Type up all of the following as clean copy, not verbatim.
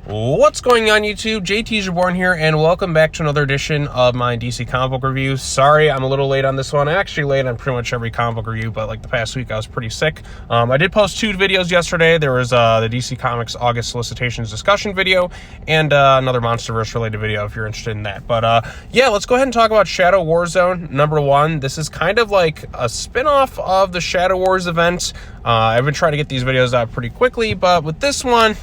What's going on, YouTube? JT's Reborn here, and welcome back to another edition of my DC comic book review. Sorry, I'm a little late on this one. I'm actually late on pretty much every comic book review, but like the past week, I was pretty sick. I did post two videos yesterday. There was the DC Comics August solicitations discussion video, and another MonsterVerse related video if you're interested in that. But yeah, let's go ahead and talk about Shadow Warzone #1. This is kind of like a spin-off of the Shadow Wars event. I've been trying to get these videos out pretty quickly, but with this one,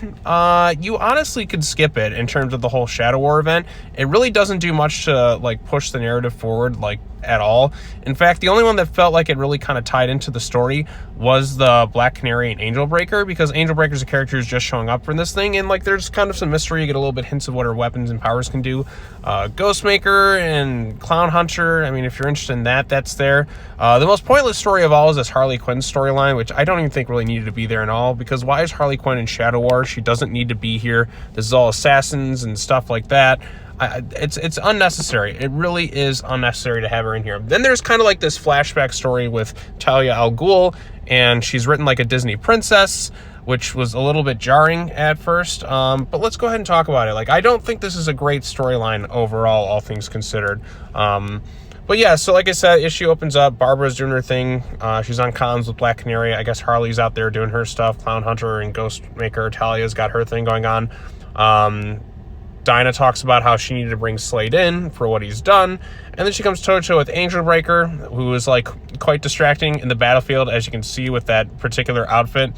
you honestly could skip it in terms of the whole Shadow War event. It really doesn't do much to like push the narrative forward like at all. In fact, the only one that felt like it really kind of tied into the story was the Black Canary and Angel Breaker, because Angel Breaker is a character who's just showing up for this thing, and like there's kind of some mystery. You get a little bit hints of what her weapons and powers can do. Ghostmaker and Clown Hunter, I mean, if you're interested in that, that's there. The most pointless story of all is this Harley Quinn storyline, which I don't even think really needed to be there at all, because why is Harley Quinn in Shadow War? She doesn't need to be here. This is all assassins and stuff like that. It's unnecessary. It really is unnecessary to have her in here. Then there's kind of like this flashback story with Talia al Ghul, and she's written like a Disney princess, which was a little bit jarring at first. But let's go ahead and talk about it. Like, I don't think this is a great storyline overall, all things considered. But yeah, so like I said, issue opens up. Barbara's doing her thing. She's on comms with Black Canary. I guess Harley's out there doing her stuff. Clown Hunter and Ghostmaker. Talia's got her thing going on. Dinah talks about how she needed to bring Slade in for what he's done. And then she comes toe-to-toe with Angel Breaker, who is like quite distracting in the battlefield, as you can see with that particular outfit.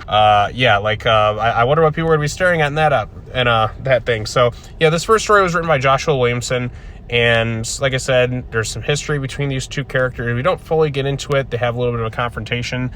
Yeah, like I wonder what people are going to be staring at in that thing. So yeah, this first story was written by Joshua Williamson. And like I said, there's some history between these two characters. We don't fully get into it. They have a little bit of a confrontation.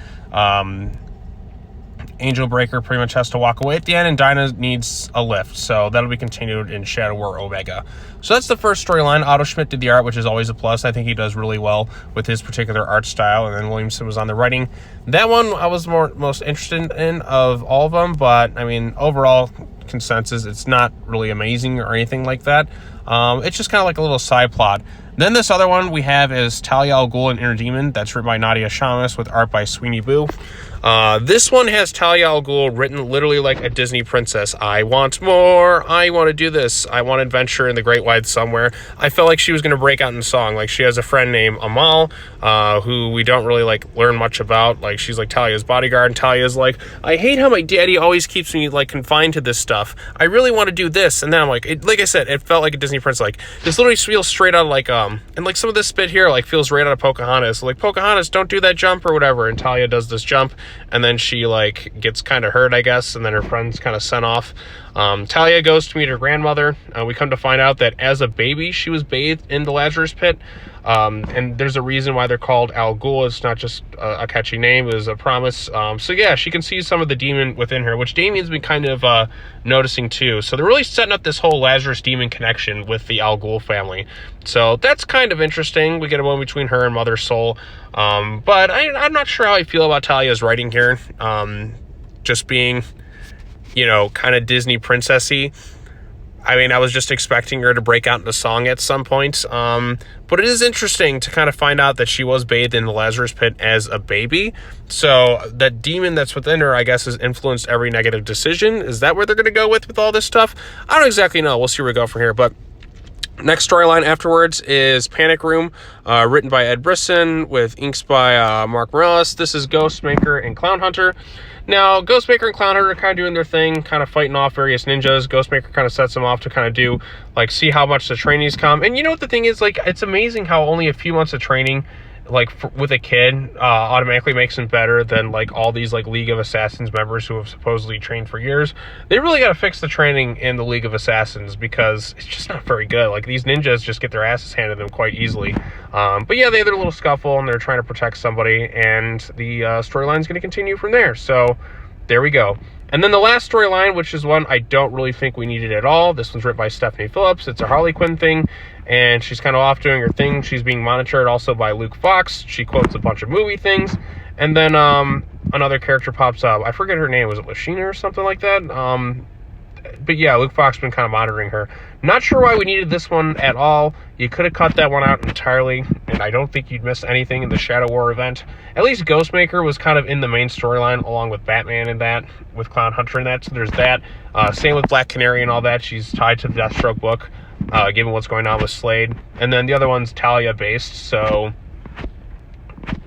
Angel Breaker pretty much has to walk away at the end, and Dinah needs a lift. So that'll be continued in Shadow War Omega. So that's the first storyline. Otto Schmidt did the art, which is always a plus. I think he does really well with his particular art style. And then Williamson was on the writing. That one I was most interested in of all of them. But, I mean, overall consensus, it's not really amazing or anything like that. It's just kind of like a little side plot. Then this other one we have is Talia al Ghul and Inner Demon. That's written by Nadia Shamus with art by Sweeney Boo. This one has Talia al Ghul written literally like a Disney princess. I want more. I want to do this. I want adventure in the Great Wide Somewhere. I felt like she was going to break out in song. Like, she has a friend named Amal, who we don't really like learn much about. Like, she's like Talia's bodyguard, and Talia's like, I hate how my daddy always keeps me like confined to this stuff. I really want to do this. And then I'm like, like I said, it felt like a Disney princess. Like, this literally feels straight out of like and like some of this bit here like feels right out of Pocahontas. Like, Pocahontas, don't do that jump or whatever, and Talia does this jump, and then she like gets kind of hurt, I guess, and then her friend's kind of sent off. Talia goes to meet her grandmother. We come to find out that as a baby she was bathed in the Lazarus pit, and there's a reason why they're called Al Ghul. It's not just a catchy name, it was a promise. So yeah, she can see some of the demon within her, which Damien's been kind of noticing too. So they're really setting up this whole Lazarus demon connection with the Al Ghul family. So that's kind of interesting. We get a one between her and Mother Soul. But I'm not sure how I feel about Talia's writing here. Just being, you know, kind of Disney princessy. I mean, I was just expecting her to break out in a song at some point. But it is interesting to kind of find out that she was bathed in the Lazarus pit as a baby. So that demon that's within her, I guess, has influenced every negative decision. Is that where they're going to go with all this stuff? I don't exactly know. We'll see where we go from here. But next storyline afterwards is Panic Room, written by Ed Brisson with inks by Mark Morales. This is Ghostmaker and Clown Hunter. Now, Ghostmaker and Clown Hunter are kind of doing their thing, kind of fighting off various ninjas. Ghostmaker kind of sets them off to kind of do, like, see how much the training's come. And you know what the thing is? Like, it's amazing how only a few months of training, like, with a kid, automatically makes them better than, like, all these, like, League of Assassins members who have supposedly trained for years. They really got to fix the training in the League of Assassins, because it's just not very good. Like, these ninjas just get their asses handed to them quite easily. But yeah, they had their little scuffle, and they're trying to protect somebody, and the storyline's going to continue from there. So there we go. And then the last storyline, which is one I don't really think we needed at all. This one's written by Stephanie Phillips. It's a Harley Quinn thing, and she's kind of off doing her thing. She's being monitored also by Luke Fox. She quotes a bunch of movie things. And then another character pops up. I forget her name. Was it Lashina or something like that? but yeah, Luke Fox been kind of monitoring her. Not sure why we needed this one at all. You could have cut that one out entirely, and I don't think you'd miss anything in the Shadow War event. At least Ghostmaker was kind of in the main storyline, along with Batman and that, with Clown Hunter and that, so there's that. Same with Black Canary and all that. She's tied to the Deathstroke book, given what's going on with Slade. And then the other one's Talia based, so,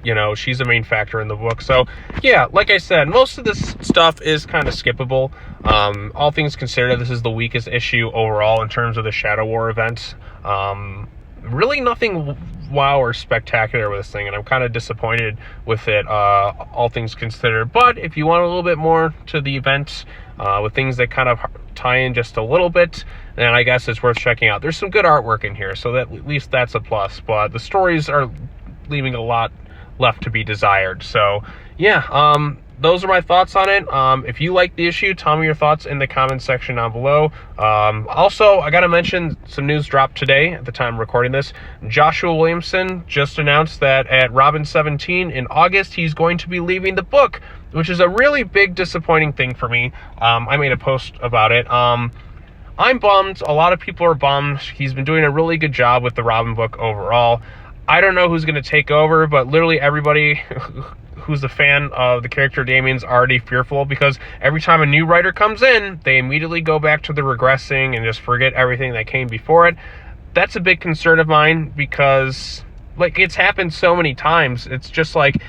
you know, she's the main factor in the book. So, yeah, like I said, most of this stuff is kind of skippable. All things considered, this is the weakest issue overall in terms of the Shadow War event. Really nothing wow or spectacular with this thing, and I'm kind of disappointed with it, all things considered. But if you want a little bit more to the event, with things that kind of tie in just a little bit, then I guess it's worth checking out. There's some good artwork in here, so that at least that's a plus. But the stories are leaving a lot left to be desired. So yeah, those are my thoughts on it. If you like the issue, tell me your thoughts in the comments section down below. Also, I gotta mention, some news dropped today at the time of recording this. Joshua Williamson just announced that at Robin 17 in August, he's going to be leaving the book, which is a really big disappointing thing for me. I made a post about it. I'm bummed. A lot of people are bummed. He's been doing a really good job with the Robin book overall. I don't know who's going to take over, but literally everybody who's a fan of the character Damien's already fearful, because every time a new writer comes in, they immediately go back to the regressing and just forget everything that came before it. That's a big concern of mine, because like, it's happened so many times. It's just like,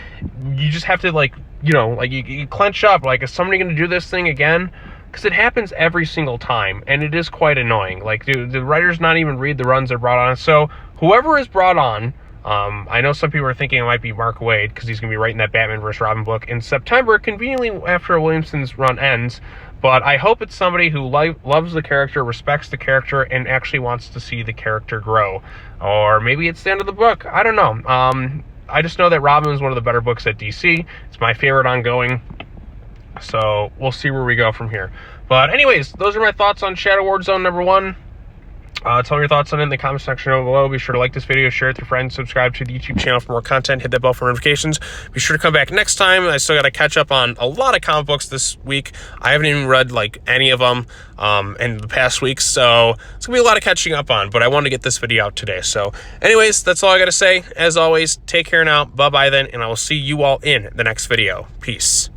you just have to, like, you know, like, you clench up, like, is somebody going to do this thing again? Because it happens every single time, and it is quite annoying. Like, dude, the writers not even read the runs they're brought on. So whoever is brought on, I know some people are thinking it might be Mark Waid, because he's going to be writing that Batman vs. Robin book in September, conveniently after Williamson's run ends. But I hope it's somebody who loves the character, respects the character, and actually wants to see the character grow. Or maybe it's the end of the book. I don't know. I just know that Robin is one of the better books at DC. It's my favorite ongoing. So we'll see where we go from here. But anyways, those are my thoughts on Shadow War Zone number 1. Tell me your thoughts on it in the comment section down below. Be sure to like this video, share it with your friends, subscribe to the YouTube channel for more content, hit that bell for notifications. Be sure to come back next time. I still got to catch up on a lot of comic books this week. I haven't even read like any of them in the past weeks, so it's gonna be a lot of catching up on, but I wanted to get this video out today. So anyways, that's all I gotta say. As always, take care now, bye bye then, and I will see you all in the next video. Peace.